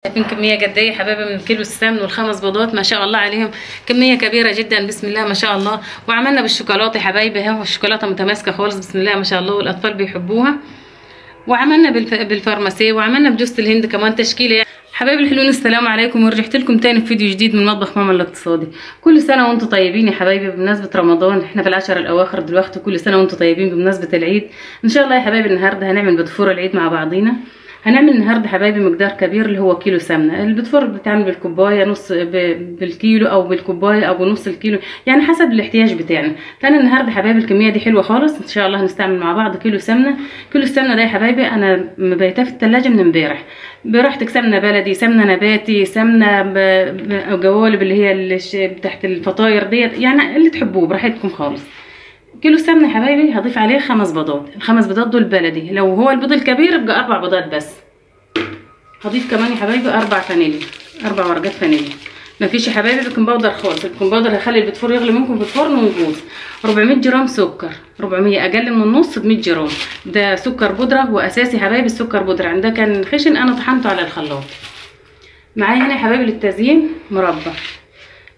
شايفين كميه قد ايه يا حبايبي من كيلو السمن والخمس بيضات، ما شاء الله عليهم، كميه كبيره جدا بسم الله ما شاء الله. وعملنا بالشوكولاته يا حبايبي اهو، الشوكولاته متماسكه خالص بسم الله ما شاء الله، والاطفال بيحبوها. وعملنا بالفارماسيه، وعملنا بجوز الهند كمان تشكيله. حبايبي الحلوين السلام عليكم، ورجعت لكم تاني في فيديو جديد من مطبخ ماما الاقتصادي. كل سنه وانتم طيبين يا حبايبي بمناسبه رمضان، احنا في العشر الاواخر دلوقتي، كل سنه وانتم طيبين بمناسبه العيد ان شاء الله يا حبايبي. النهارده هنعمل بتفور العيد مع بعضينا. هنعمل النهارده حبايبي مقدار كبير اللي هو كيلو سمنه. البتفور بتعمل بالكوبايه، نص بالكيلو او بالكوبايه او بنص الكيلو، يعني حسب الاحتياج بتاعنا. فانا النهارده حبايبي الكميه دي حلوه خالص ان شاء الله. هنستعمل مع بعض كيلو سمنه. كيلو السمنه ده يا حبايبي انا مبيتاه في الثلاجه من امبارح. براحتك، سمنه بلدي، سمنه نباتي، سمنه جوالب اللي هي اللي تحت الفطاير ديت، يعني اللي تحبوه براحتكم خالص. كيلو السمنه يا حبايبي هضيف عليه 5 بيضات. ال5 بيضات دول بلدي، لو هو البيض الكبير يبقى 4 بيضات بس. هضيف كمان يا حبايبي 4 فانيليا، 4 ورقات فانيليا. مفيش يا حبايبي بيكنج باودر خالص، البيكنج باودر هيخلي البتفور يغلي منكم في الفرن ويبوظ. 400 جرام سكر، 400 اقل من النص ب 100 جرام. ده سكر بودره واساسي يا حبايبي، السكر بودره عندها كان خشن انا طحنته على الخلاط. معايا هنا يا حبايبي للتزيين مربى،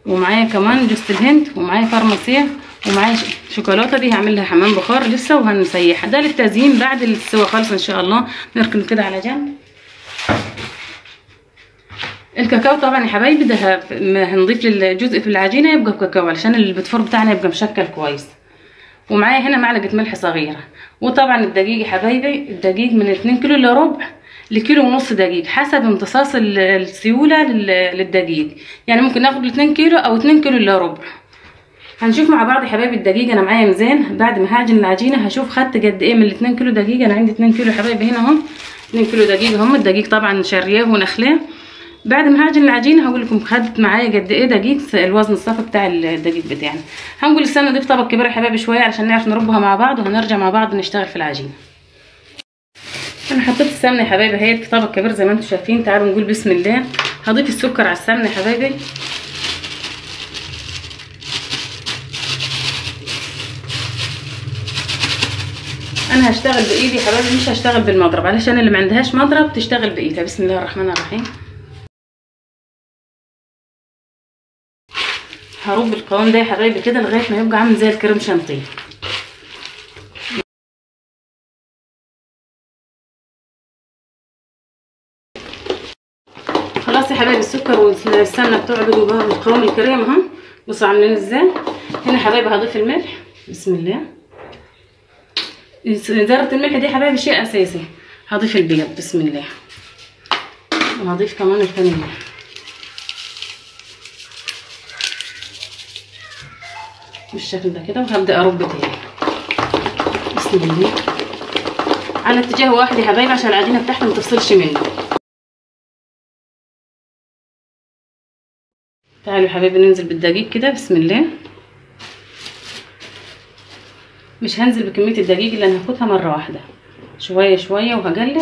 ومعايا كمان جوز الهند، ومعايا فارماسيه، ومعايا شوكولاته دي هعمل لها حمام بخار لسه وهنسيحها. ده للتزيين بعد السوا خالص ان شاء الله. نركن كده على جنب. الكاكاو طبعا يا حبايبي ده هنضيف للجزء في العجينه يبقى كاكاو علشان البتفور بتاعنا يبقى مشكل كويس. ومعايا هنا معلقه ملح صغيره. وطبعا الدقيق يا حبايبي، الدقيق من 2 كيلو الا ربع لكيلو ونص دقيق حسب امتصاص السيوله للدقيق، يعني ممكن ناخد 2 كيلو او 2 كيلو الا ربع. هنشوف مع بعض يا حبايبي الدقيق. انا معايا ميزان، بعد ما هعجن العجينه هشوف خدت قد ايه من ال 2 كيلو دقيق. انا عندي 2 كيلو يا حبايبي هنا اهم، 2 كيلو دقيق اهم. الدقيق طبعا شارياه ونخلاه. بعد ما هعجن العجينه هقول لكم خدت معايا قد ايه دقيق، الوزن الصافي بتاع الدقيق بتاعنا. هنقول السمنه دي في طبق كبير يا حبايبي شويه علشان نعرف نربها مع بعض، وهنرجع مع بعض نشتغل في العجينه. انا حطيت السمنه يا حبايبي اهي في طبق كبير زي ما انتم شايفين. تعالوا نقول بسم الله. هضيف السكر على السمنه يا حبايبي. انا هشتغل بايدي يا حبايبي، مش هشتغل بالمضرب، علشان اللي ما عندهاش مضرب تشتغل بايدها. بسم الله الرحمن الرحيم. هرب القوام ده يا حبايبي كده لغايه ما يبقى عامل زي الكريم شانتيه. خلاص يا حبايبي السكر والسمنه بتوعه بقوا بالقوام الكريم اهو. بصوا عاملين ازاي. هنا يا حبايبي هضيف الملح بسم الله. ذره الملح دي يا حبايبي شيء اساسي. هضيف البيض بسم الله، وهضيف كمان الفانيليا بالشكل ده كده، وهبدا ارب تاني بسم الله على اتجاه واحد يا حبايبي عشان العجينه بتاعتنا ما تفصلش منه. تعالوا يا حبايبي ننزل بالدقيق كده بسم الله. مش هنزل بكميه الدقيق اللي انا هاخدها مره واحده، شويه شويه وهقلب،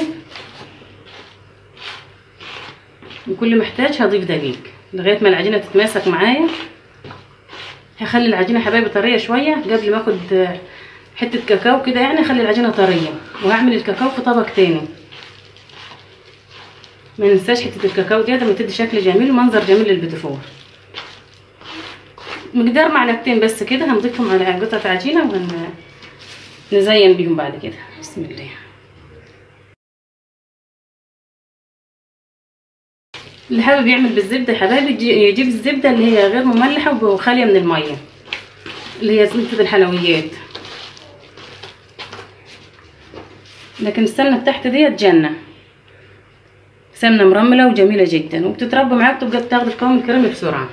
وكل ما احتاج هضيف دقيق لغايه ما العجينه تتماسك معايا. هخلي العجينه حبايبي طريه شويه قبل ما اخد حته كاكاو كده، يعني اخلي العجينه طريه. وهعمل الكاكاو في طبق تاني. ما ننساش حته الكاكاو دي لما تدي شكل جميل ومنظر جميل للبتفور. مقدار معلقتين بس كده هنضيفهم على قطعه عجينه ونزين بيهم بعد كده بسم الله. اللي حابب يعمل بالزبده يا حبايبي يجيب الزبده اللي هي غير مملحه وخاليه من الميه، اللي هي زبده الحلويات. لكن السمنه بتاعت ديت جنه، سمنه مرمله وجميله جدا، وبتتربى معاك تبقى تاخد القوام الكريمي بسرعه.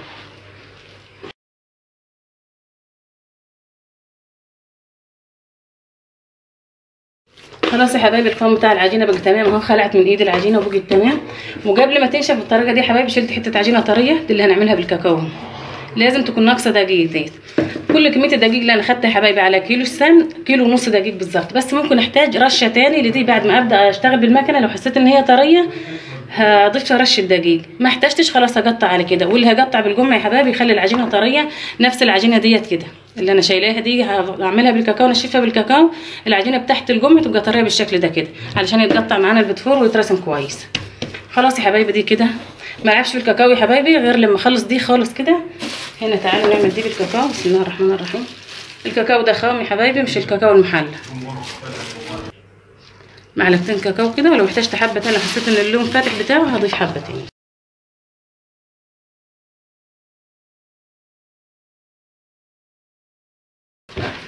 خلاص يا حبايبي القوام بتاع العجينه بقى تمام اهو. خلعت من ايدي العجينه وبقت تمام. وقبل ما تنشف بالطريقه دي يا حبايبي شلت حته عجينه طريه، دي اللي هنعملها بالكاكاو. لازم تكون ناقصه دقيق ديت. كل كميه الدقيق اللي انا خدتها يا حبايبي على كيلو السمن كيلو ونص دقيق بالظبط. بس ممكن احتاج رشه تاني لدي بعد ما ابدا اشتغل بالمكنه. لو حسيت ان هي طريه هضيف رشه دقيق، ما احتاجتش خلاص هقطع على كده. واللي هقطع بالجمع يا حبايبي يخلي العجينه طريه نفس العجينه ديت كده اللي انا شايلاها دي. هعملها بالكاكاو، نشفها بالكاكاو. العجينه بتاعت الجمع تبقى طريه بالشكل ده كده علشان يتقطع معانا البتفور ويترسم كويس. خلاص يا حبايبي دي كده ما العبش في الكاكاو يا حبايبي غير لما اخلص دي خالص كده. هنا تعالوا نعمل دي بالكاكاو. بسم الله الرحمن الرحيم. الكاكاو ده خام يا حبايبي، مش الكاكاو المحلى. معلقتين كاكاو كده، ولو احتجت حبه تانية حسيت ان اللون فاتح بتاعه هضيف حبه تاني.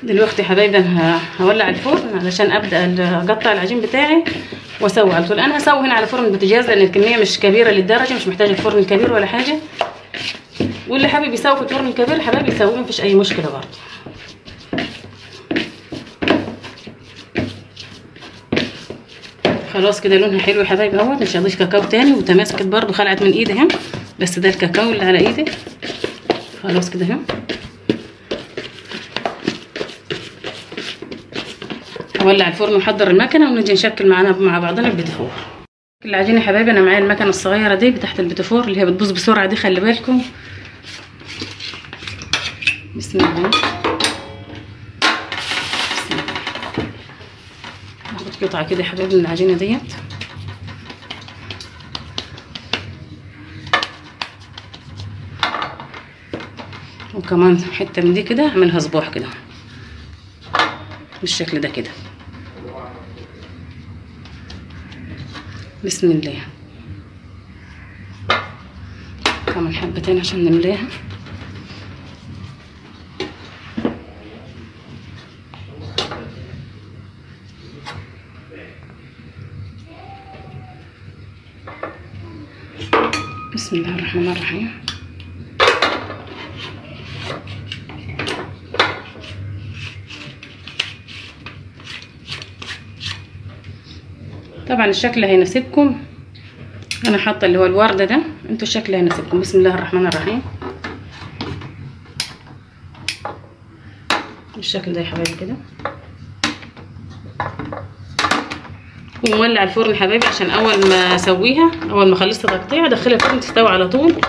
دلوقتي يا حبايبي انا هولع الفرن علشان ابدا اقطع العجين بتاعي واسوي على طول. انا هسوي هنا على فرن البوتاجاز لان الكميه مش كبيره للدرجه، مش محتاجه الفرن الكبير ولا حاجه. واللي حابب يسوي في الفرن الكبير حبايبي يسويه، مفيش اي مشكله برضه. خلاص كده لونها حلو يا حبايبي اهوت. مش هضيف كاكاو تاني، وتماسكت برضه خلعت من ايدي اهي، بس ده الكاكاو اللي على ايدي. خلاص كده اهي. هولع الفرن واحضر المكنه ونجي نشكل مع بعضنا البيتيفور. العجين يا حبايبي انا معايا المكنه الصغيره دي بتاعت البيتيفور اللي هي بتبوظ بسرعه دي، خلي بالكم. بسم الله. هاخد قطعه كده يا حبايبي من العجينه ديت، وكمان حته من دي كده اعملها صباح كده بالشكل ده كده. بسم الله. كمان حبتين عشان نملاها. بسم الله الرحمن الرحيم. طبعا الشكل هيناسبكم، انا حاطه اللي هو الورده ده، انتوا الشكل هيناسبكم. بسم الله الرحمن الرحيم. بالشكل ده يا حبايبي كده. ونولع الفرن يا حبايبي عشان اول ما اسويها، اول ما اخلص تقطيع ادخلها الفرن تستوي على طول.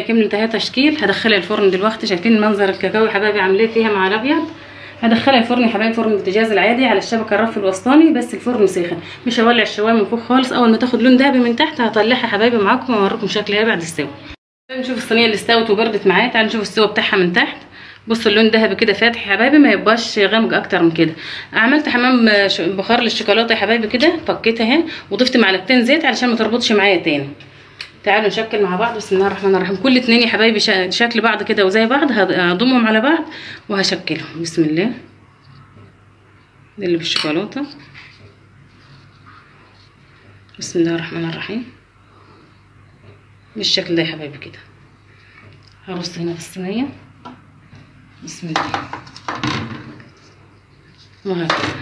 كمل انتهى تشكيل. هدخلها الفرن دلوقتي. شايفين منظر الكاكاو يا حبايبي عاملاه فيها مع الابيض. هدخلها الفرن يا حبايبي، فرن البوتاجاز العادي على الشبكه الرف الوسطاني، بس الفرن ساخن، مش هولع الشوايه من فوق خالص. اول ما تاخد لون ذهبي من تحت هطلعها يا حبايبي معاكم واوريكم شكلها بعد السوا. نشوف الصينيه اللي استوت وبردت معايا. تعالوا نشوف السوا بتاعها من تحت. بصوا اللون ذهبي كده فاتح يا حبايبي، ما يبقاش غامق اكتر من كده. عملت حمام بخار للشوكولاته يا حبايبي كده، فكيتها اهي وضفت معلقتين زيت علشان ما تربطش معايا تاني. تعالوا نشكل مع بعض. بسم الله الرحمن الرحيم. كل اتنين يا حبايبي شكل بعض كده وزي بعض، هضمهم على بعض وهشكلهم. بسم الله. دي اللي بالشوكولاته. بسم الله الرحمن الرحيم. بالشكل ده يا حبايبي كده. هرص هنا في الصينيه. بسم الله. وهكذا.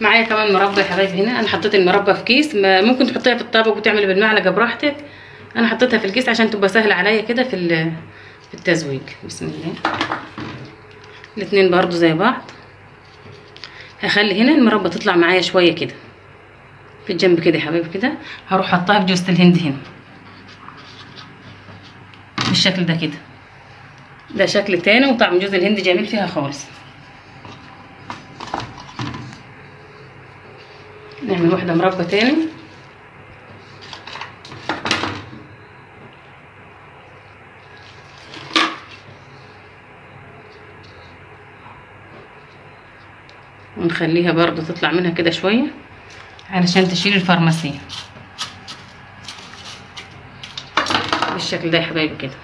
معايا كمان مربى يا حبايبي هنا. انا حطيت المربى في كيس، ممكن تحطيها في الطبق وتعملي بالمعلقه براحتك. انا حطيتها في الكيس عشان تبقى سهله عليا كده في التزويق. بسم الله. الاتنين برضو زي بعض. هخلي هنا المربى تطلع معايا شويه كده في الجنب كده يا حبايبي كده. هروح حطها في جوزة الهند هنا بالشكل ده كده. ده شكل تاني وطعم جوز الهند جميل فيها خالص. نعمل واحده مربى تاني. ونخليها برضو تطلع منها كده شويه علشان تشيل الفرماسيه بالشكل ده يا حبايبي كده.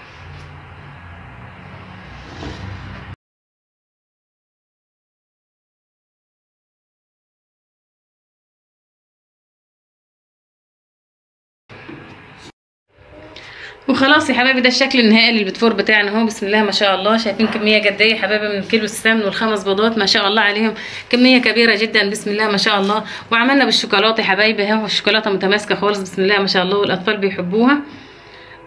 وخلاص يا حبايبي ده الشكل النهائي للبيتفور بتاعنا اهو. بسم الله ما شاء الله. شايفين كميه قد ايه يا حبايبي من كيلو السمن والخمس بيضات، ما شاء الله عليهم، كميه كبيره جدا. بسم الله ما شاء الله. وعملنا بالشوكولاته يا حبايبي اهو، الشوكولاته متماسكه خالص. بسم الله ما شاء الله، والاطفال بيحبوها.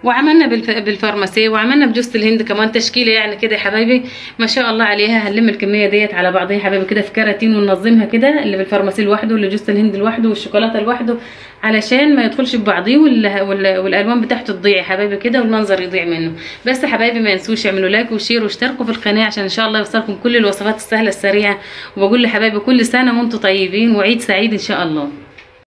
وعملنا بالفارماسي، وعملنا بجوز الهند كمان تشكيله يعني كده يا حبايبي ما شاء الله عليها. هنلم الكميه ديت على بعضها يا حبايبي كده في كراتين وننظمها كده، اللي بالفارماسي لوحده واللي جوز الهند لوحده والشوكولاته لوحده، علشان ما يدخلش ببعضيه والالوان بتاعته تضيع يا حبايبي كده والمنظر يضيع منه. بس يا حبايبي ما ينسوش يعملوا لايك وشير واشتركوا في القناه عشان ان شاء الله يوصلكم كل الوصفات السهله السريعه. وبقول لحبايبي كل سنه وانتم طيبين وعيد سعيد ان شاء الله.